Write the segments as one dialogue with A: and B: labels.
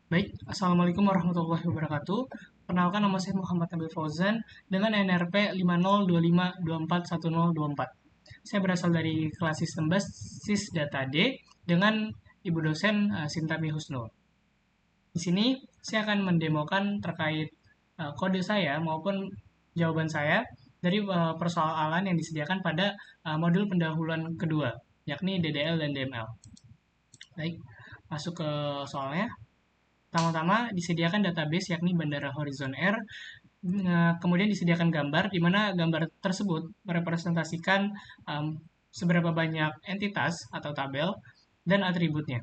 A: Baik, Assalamualaikum warahmatullahi wabarakatuh. Perkenalkan, nama saya Muhammad Nabil Fauzan dengan NRP 5025241024. Saya berasal dari kelas sistem basis data D dengan Ibu dosen Sintami Husnul. Di sini saya akan mendemokan terkait kode saya maupun jawaban saya dari persoalan yang disediakan pada modul pendahuluan kedua, yakni DDL dan DML. Baik, masuk ke soalnya. Pertama-tama disediakan database yakni Bandara Horizon Air. Kemudian disediakan gambar di mana gambar tersebut merepresentasikan um, seberapa banyak entitas atau tabel dan atributnya.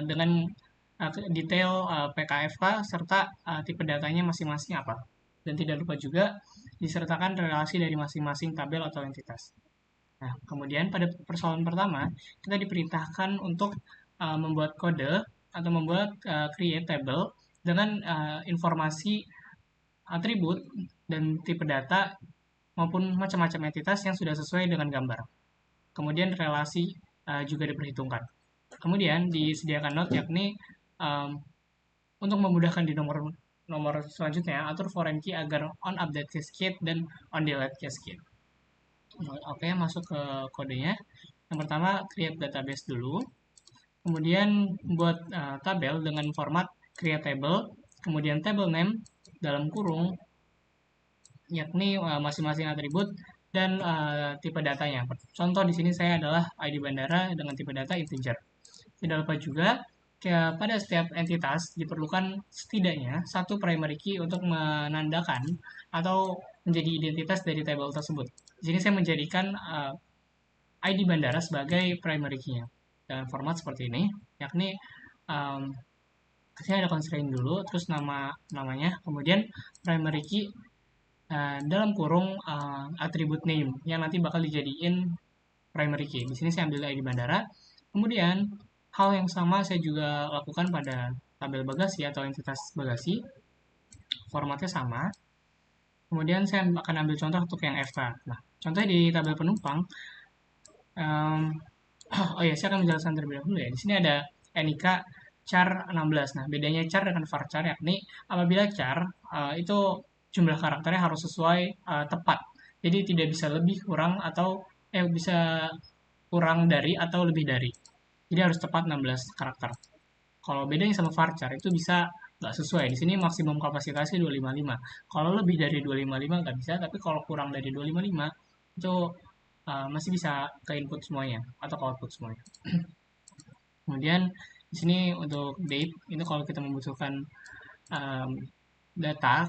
A: Dengan detail PKFK serta tipe datanya masing-masing apa. Dan tidak lupa juga disertakan relasi dari masing-masing tabel atau entitas. Nah, kemudian pada persoalan pertama, kita diperintahkan untuk membuat kode atau membuat create table dengan informasi atribut dan tipe data maupun macam-macam entitas yang sudah sesuai dengan gambar. Kemudian relasi juga diperhitungkan. Kemudian disediakan note yakni um, untuk memudahkan di nomor nomor selanjutnya atur foreign key agar on update cascade dan on delete cascade. Oke, masuk ke kodenya. Yang pertama create database dulu. Kemudian buat tabel dengan format create table, kemudian table name dalam kurung yakni masing-masing atribut dan tipe datanya. Contoh di sini saya adalah ID bandara dengan tipe data integer. Tidak lupa juga pada setiap entitas diperlukan setidaknya satu primary key untuk menandakan atau menjadi identitas dari table tersebut. Di sini saya menjadikan ID bandara sebagai primary key-nya dalam format seperti ini, yakni um, saya ada constraint dulu, terus namanya, kemudian primary key dalam kurung atribut name yang nanti bakal dijadiin primary key. Di sini saya ambil ID bandara. Kemudian hal yang sama saya juga lakukan pada tabel bagasi atau entitas bagasi. Formatnya sama. Kemudian saya akan ambil contoh untuk yang FK. Nah, contohnya di tabel penumpang. Um, oh ya, saya akan menjelaskan terlebih dahulu ya. Di sini ada NIK char 16. Nah, bedanya char dengan varchar yakni apabila char itu jumlah karakternya harus sesuai tepat. Jadi tidak bisa lebih kurang atau bisa kurang dari atau lebih dari. Jadi harus tepat 16 karakter. Kalau bedanya sama varchar itu bisa nggak sesuai. Di sini maksimum kapasitasnya 255. Kalau lebih dari 255 nggak bisa, tapi kalau kurang dari 255 itu masih bisa ke input semuanya atau ke output semuanya. Kemudian di sini untuk date itu kalau kita membutuhkan um, data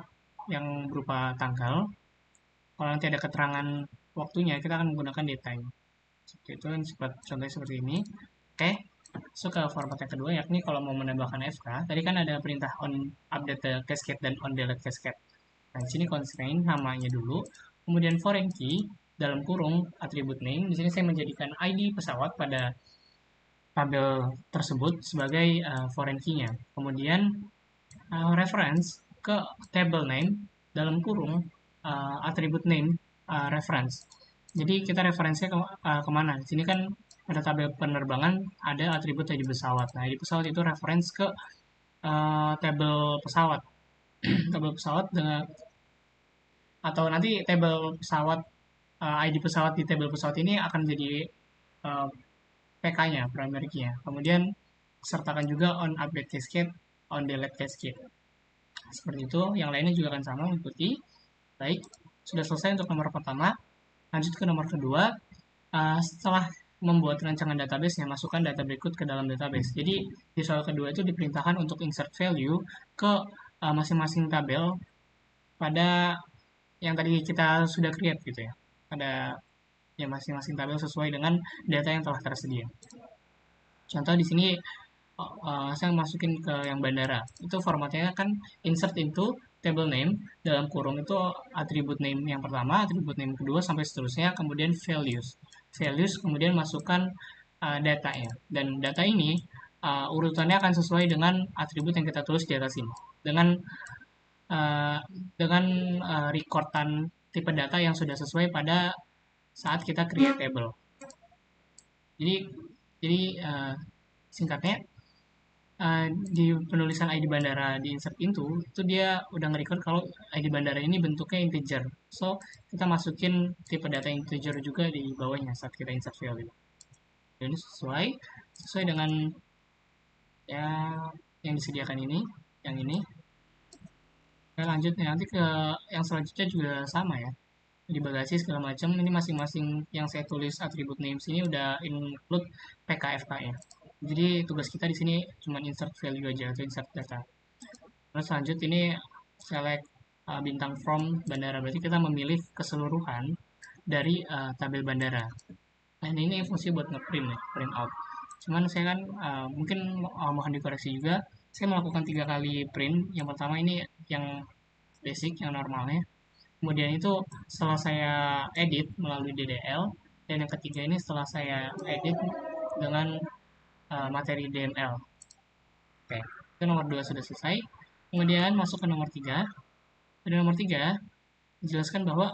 A: yang berupa tanggal, kalau nanti ada keterangan waktunya kita akan menggunakan datetime. Seperti itu, contohnya seperti ini. Oke, masuk ke format yang kedua yakni kalau mau menambahkan FK, tadi kan ada perintah on update the cascade dan on delete cascade. Nah, di sini constraint namanya dulu, kemudian foreign key dalam kurung atribut name. Di sini saya menjadikan ID pesawat pada tabel tersebut sebagai foreign key-nya. Kemudian reference ke table name dalam kurung atribut name reference. Jadi kita referensinya kemana? Di sini kan pada tabel penerbangan ada atribut ID pesawat. Nah, ID pesawat itu reference ke tabel pesawat. Tabel pesawat dengan atau nanti tabel pesawat ID pesawat di tabel pesawat ini akan menjadi PK-nya, primary key-nya. Kemudian sertakan juga on update cascade, on delete cascade. Seperti itu, yang lainnya juga akan sama mengikuti. Baik, sudah selesai untuk nomor pertama. Lanjut ke nomor kedua. Setelah membuat rancangan database yang masukkan data berikut ke dalam database. Jadi di soal kedua itu diperintahkan untuk insert value ke masing-masing tabel pada yang tadi kita sudah create gitu ya. Pada ya masing-masing tabel sesuai dengan data yang telah tersedia. Contoh di sini saya masukin ke yang bandara. Itu formatnya kan insert into table name dalam kurung itu atribut name yang pertama, atribut name kedua sampai seterusnya, kemudian values. Values kemudian masukkan datanya. Dan data ini urutannya akan sesuai dengan atribut yang kita tulis di atas ini. Uh, dengan recordan tipe data yang sudah sesuai pada saat kita create table. Jadi jadi singkatnya di penulisan ID bandara di insert itu dia udah nge-record kalau ID bandara ini bentuknya integer. So, kita masukin tipe data integer juga di bawahnya saat kita insert value. Dan ini sesuai dengan ya yang disediakan ini, yang ini. Oke, lanjut nanti ke yang selanjutnya juga sama ya. Di bagasi segala macam ini masing-masing yang saya tulis atribut names ini udah include PKFK ya. Jadi tugas kita di sini cuma insert value aja atau insert data. Terus lanjut ini select bintang from bandara, berarti kita memilih keseluruhan dari tabel bandara. Nah ini fungsi buat ngeprint ya, print out. Cuman saya kan mungkin mohon dikoreksi juga. Saya melakukan 3 kali print. Yang pertama ini yang basic, yang normalnya. Kemudian itu setelah saya edit melalui DDL. Dan yang ketiga ini setelah saya edit dengan materi DML. Oke, itu nomor 2 sudah selesai. Kemudian masuk ke nomor 3. Pada nomor 3, dijelaskan bahwa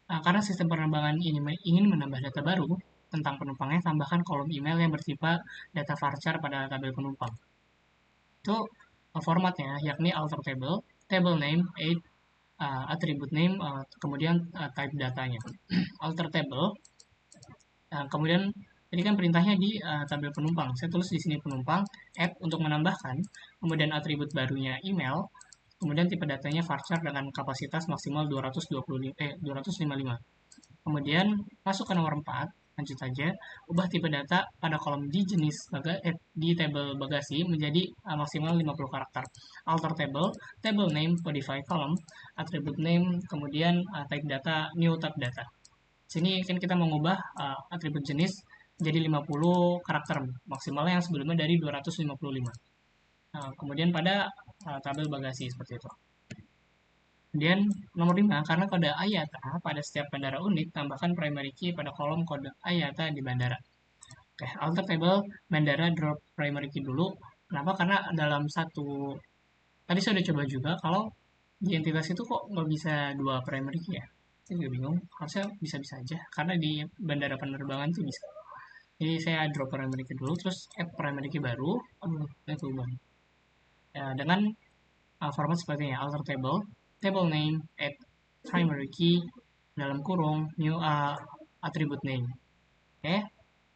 A: karena sistem penerbangan ini ingin menambah data baru tentang penumpangnya, tambahkan kolom email yang bertipe data varchar pada tabel penumpang. Itu formatnya, yakni alter table, table name, attribute name, kemudian type datanya. Alter table, kemudian ini kan perintahnya di tabel penumpang. Saya tulis di sini penumpang, add untuk menambahkan, kemudian atribut barunya email, kemudian tipe datanya varchar dengan kapasitas maksimal 255. Kemudian masuk ke nomor 4, lanjut saja, ubah tipe data pada kolom di jenis di table bagasi menjadi maksimal 50 karakter. Alter table, table name, modify column, attribute name, kemudian type data, new type data. Sini kan kita mengubah atribut jenis jadi 50 karakter, maksimalnya yang sebelumnya dari 255. Kemudian pada tabel bagasi seperti itu. Kemudian nomor 5, karena kode IATA pada setiap bandara unik, tambahkan primary key pada kolom kode IATA di bandara. Oke, alter table bandara drop primary key dulu. Kenapa? Karena dalam satu, tadi saya udah coba juga, kalau di entitas itu kok nggak bisa 2 primary key ya? Saya juga bingung, harusnya bisa-bisa aja, karena di bandara penerbangan itu bisa. Jadi saya drop primary key dulu, terus add primary key baru, itu ubah. Ya, dengan format seperti ini, alter table, table name, add primary key, dalam kurung, new attribute name. Oke,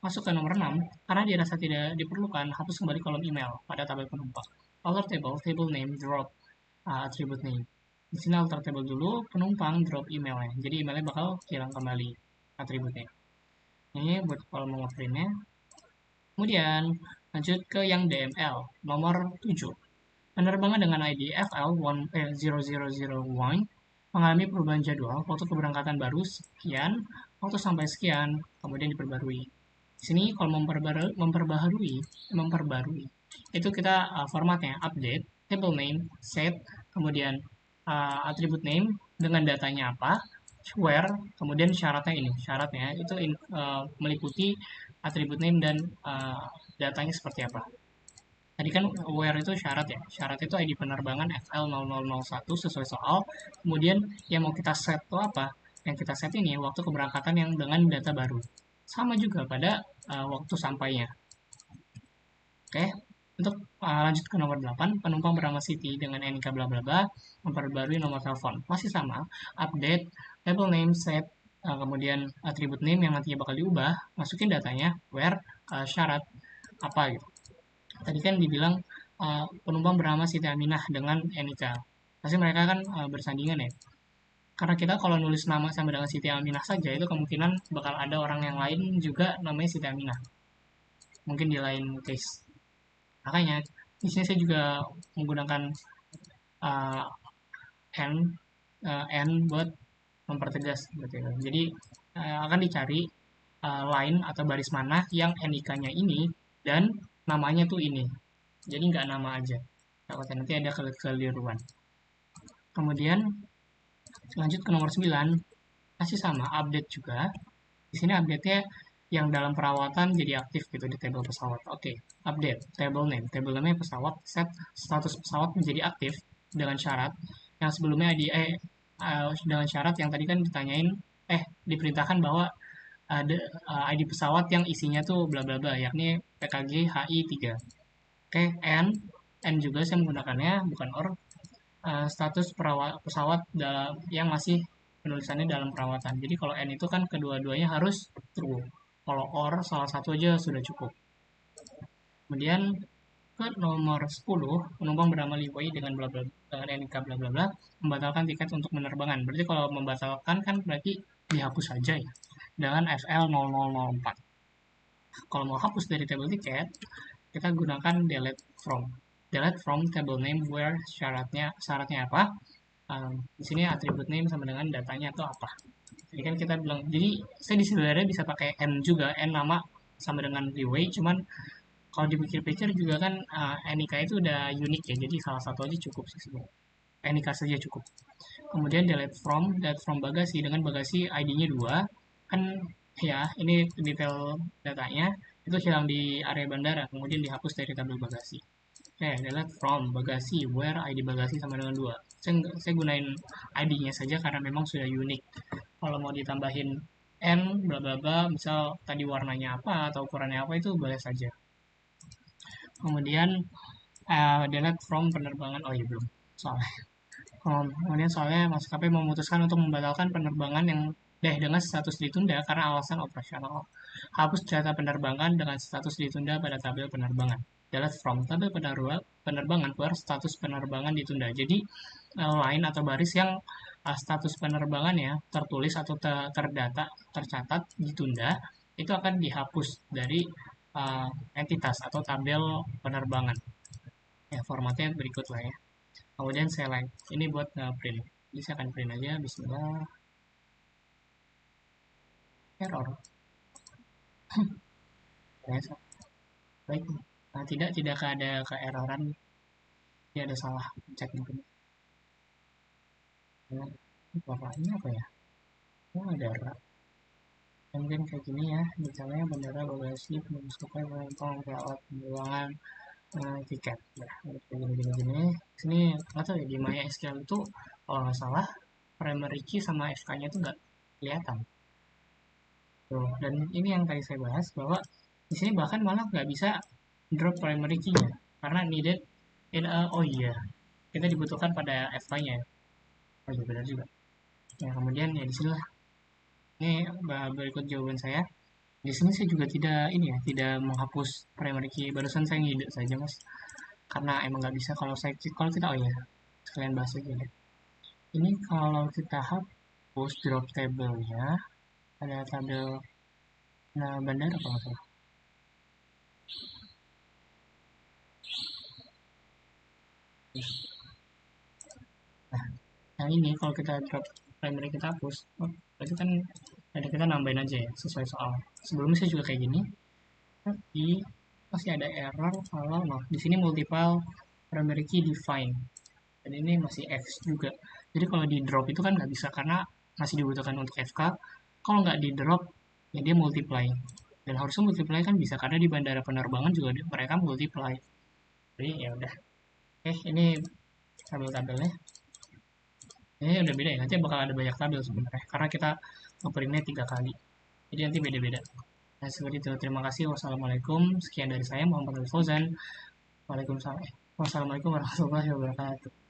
A: masuk ke nomor 6, karena dirasa tidak diperlukan, hapus kembali kolom email pada tabel penumpang. Alter table, table name, drop attribute name. Di sini alter table dulu, penumpang drop emailnya. Jadi emailnya bakal hilang kembali atributnya. Ini buat kalau mau ngeprintnya. Kemudian lanjut ke yang DML, nomor 7. Penerbangan dengan ID FL0001 mengalami perubahan jadwal, waktu keberangkatan baru sekian, waktu sampai sekian, kemudian diperbarui. Di sini kalau memperbarui, itu kita formatnya update, table name, set, kemudian attribute name dengan datanya apa, where, kemudian syaratnya itu meliputi attribute name dan datanya seperti apa. Tadi kan where itu syarat ya. Syarat itu ID penerbangan FL0001 sesuai soal. Kemudian yang mau kita set itu apa? Yang kita set ini waktu keberangkatan yang dengan data baru. Sama juga pada waktu sampainya. Oke. Untuk lanjut ke nomor 8, penumpang bernama Siti dengan NIK bla bla bla memperbarui nomor telepon. Masih sama, update, table name, set, kemudian atribut name yang nantinya bakal diubah, masukin datanya, where, syarat, apa gitu. Tadi kan dibilang penumpang bernama Siti Aminah dengan NIK. Pasti mereka kan bersandingan ya. Karena kita kalau nulis nama sama dengan Siti Aminah saja, itu kemungkinan bakal ada orang yang lain juga namanya Siti Aminah. Mungkin di lain case. Makanya, di sini saya juga menggunakan uh, N buat mempertegas. Gitu ya. Jadi, akan dicari line atau baris mana yang NIK-nya ini dan namanya tuh ini. Jadi nggak nama aja. Takutnya nanti ada kekeliruan. Kemudian lanjut ke nomor 9, masih sama, update juga. Di sini update-nya yang dalam perawatan jadi aktif gitu di table pesawat. Oke, update, table name. Table name pesawat, set status pesawat menjadi aktif dengan syarat yang sebelumnya dengan syarat yang tadi kan diperintahkan bahwa ada ID pesawat yang isinya tuh bla bla bla, yakni PKG HI 3. Oke, and N juga saya menggunakannya, bukan OR. Status pesawat dalam yang masih penulisannya dalam perawatan. Jadi kalau N itu kan kedua-duanya harus true. Kalau OR salah satu aja sudah cukup. Kemudian ke nomor 10, penumpang bernama Liwei dengan bla bla dengan NIK bla bla bla membatalkan tiket untuk penerbangan. Berarti kalau membatalkan kan berarti dihapus saja ya dengan FL 0004. Kalau mau hapus dari table tiket, kita gunakan delete from. Delete from table name where syaratnya apa? Di sini atribut name sama dengan datanya atau apa. Jadi kan kita bilang, jadi saya di sebenarnya bisa pakai N juga, N nama sama dengan Liwei, cuman kalau dipikir-pikir juga kan NIK itu udah unik ya, jadi salah satu aja cukup sih sebenarnya. NIK saja cukup. Kemudian delete from bagasi dengan bagasi ID-nya 2, kan ya ini detail datanya itu hilang di area bandara, kemudian dihapus dari tabel bagasi. Oke, delete from bagasi where ID bagasi sama dengan 2. Saya gunain ID-nya saja karena memang sudah unik. Kalau mau ditambahin N bla bla bla, misal tadi warnanya apa atau ukurannya apa itu boleh saja. Kemudian delete from penerbangan, oh iya belum soalnya. Kemudian soalnya maskapai memutuskan untuk membatalkan penerbangan yang dengan status ditunda karena alasan operasional. Hapus data penerbangan dengan status ditunda pada tabel penerbangan. Delete from tabel penerbangan keluar status penerbangan ditunda. Jadi line atau baris yang status penerbangannya tertulis atau terdata tercatat ditunda itu akan dihapus dari entitas atau tabel penerbangan. Ya, formatnya berikut lah ya. Kemudian select. Ini buat print. Jadi saya akan print aja. Bismillah. Error. Baik. Nah, tidak ada keeroran. Tidak ada salah. Cek mungkin. Nah, warnanya apa ya? Oh, ada rak. Mungkin kayak gini ya. Misalnya bandara bagasi penumpang penumpang pesawat penerbangan tiket. Nah, gini. Sini nggak tahu ya di Maya SQL itu kalau nggak salah primary key sama FK-nya itu nggak kelihatan. Tuh, dan ini yang tadi saya bahas bahwa di sini bahkan malah nggak bisa drop primary key-nya karena needed in a, oh iya kita dibutuhkan pada FK-nya. Oh iya benar juga. Ya kemudian ya di sini lah. Ini berikut jawaban saya. Di sini saya juga tidak ini ya, tidak menghapus primary key. Barusan saya ngide saja mas, karena emang nggak bisa kalau kita oh ya sekalian bahas aja ya. Ini kalau kita hapus drop table-nya ada tabel bandara apa nggak salah. Nah, yang ini kalau kita drop primary kita hapus, oh, berarti kan ada kita nambahin aja ya sesuai soal. Sebelumnya saya juga kayak gini, tapi masih ada error kalau no di sini multiple primary key define dan ini masih X juga. Jadi kalau di drop itu kan nggak bisa karena masih dibutuhkan untuk FK. Kalau nggak di drop ya dia multiply dan harusnya multiply kan bisa karena di bandara penerbangan juga mereka multiply. Jadi ya udah. Ini tabel-tabelnya. Ini udah beda ya, nanti bakal ada banyak tabel sebenarnya karena kita ngeprintnya 3 kali, jadi nanti beda-beda. Nah seperti itu, terima kasih. Wassalamualaikum, sekian dari saya Muhammad Fauzan. Waalaikumsalam. Wassalamualaikum warahmatullahi wabarakatuh.